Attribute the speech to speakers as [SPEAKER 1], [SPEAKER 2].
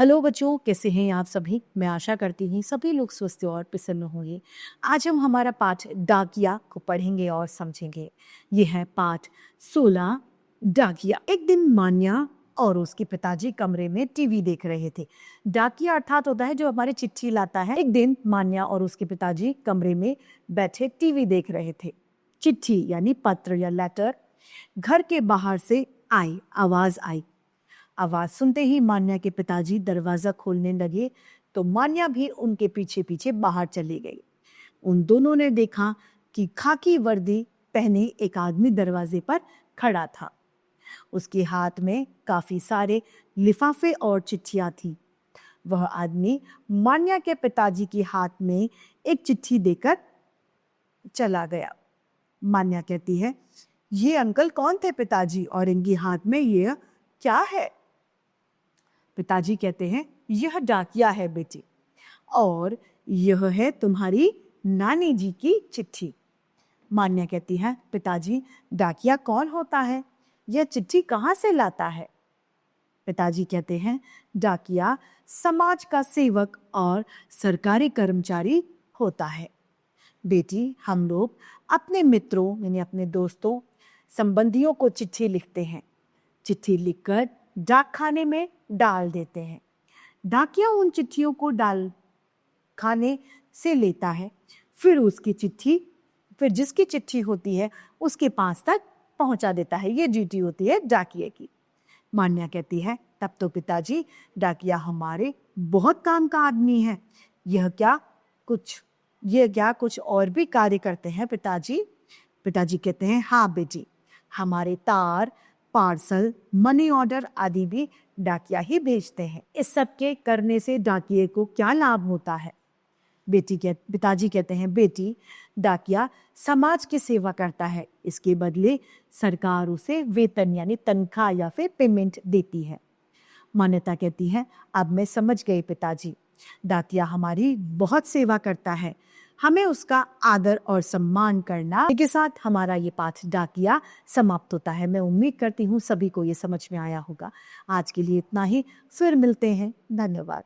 [SPEAKER 1] Hello बच्चों, कैसे हैं आप सभी। मैं आशा करती हूँ सभी लोग स्वस्थ और प्रसन्न होंगे। आज हम हमारा पाठ डाकिया को पढ़ेंगे और समझेंगे। ये है पाठ 16 डाकिया। एक दिन मान्या और उसके पिताजी कमरे में टीवी देख रहे थे। डाकिया अर्थात होता है जो हमारे चिट्ठी लाता है। एक दिन मान्या और उसके पिताजी कमरे में बैठे टीवी देख रहे थे। चिट्ठी यानी पत्र या लेटर घर के बाहर से आवाज आई। आवाज सुनते ही मान्या के पिताजी दरवाजा खोलने लगे तो मान्या भी उनके पीछे पीछे बाहर चली गई। उन दोनों ने देखा कि खाकी वर्दी पहने एक आदमी दरवाजे पर खड़ा था। उसके हाथ में काफी सारे लिफाफे और चिट्ठियां थी। वह आदमी मान्या के पिताजी के हाथ में एक चिट्ठी देकर चला गया। मान्या कहती है, ये अंकल कौन थे पिताजी, और इनके हाथ में ये क्या है? पिताजी कहते हैं, यह डाकिया है बेटी, और यह है तुम्हारी नानी जी की चिट्ठी। मान्या कहती है, पिताजी डाकिया कौन होता है? यह चिट्ठी कहाँ से लाता है? पिताजी कहते हैं, डाकिया समाज का सेवक और सरकारी कर्मचारी होता है। बेटी, हम लोग अपने मित्रों यानी अपने दोस्तों संबंधियों को चिट्ठी लिखते हैं। चिट्ठी लिखकर डाक खाने में डाल देते हैं। डाकिया उन चिट्ठियों को डाल खाने से लेता है, फिर जिसकी चिट्ठी होती है उसके पास तक पहुंचा देता है। ये ड्यूटी होती है डाकिये की। मान्या कहती है, तब तो पिताजी डाकिया हमारे बहुत काम का आदमी है। यह क्या कुछ और भी कार्य करते हैं पिताजी? पिताजी कहते हैं, हाँ बेटी, हमारे तार, पार्सल, मनी ऑर्डर आदि भी डाकिया ही भेजते हैं। इस सब के करने से डाकिये को क्या लाभ होता है? पिताजी कहते हैं, बेटी, डाकिया समाज की सेवा करता है। इसके बदले सरकार उसे वेतन यानी तनख्वाह या फिर पेमेंट देती है। मान्यता कहती है, अब मैं समझ गई पिताजी, डाकिया हमारी बहुत सेवा करता है, हमें उसका आदर और सम्मान करना। के साथ हमारा ये पाठ डाकिया समाप्त होता है। मैं उम्मीद करती हूँ सभी को ये समझ में आया होगा। आज के लिए इतना ही, फिर मिलते हैं। धन्यवाद।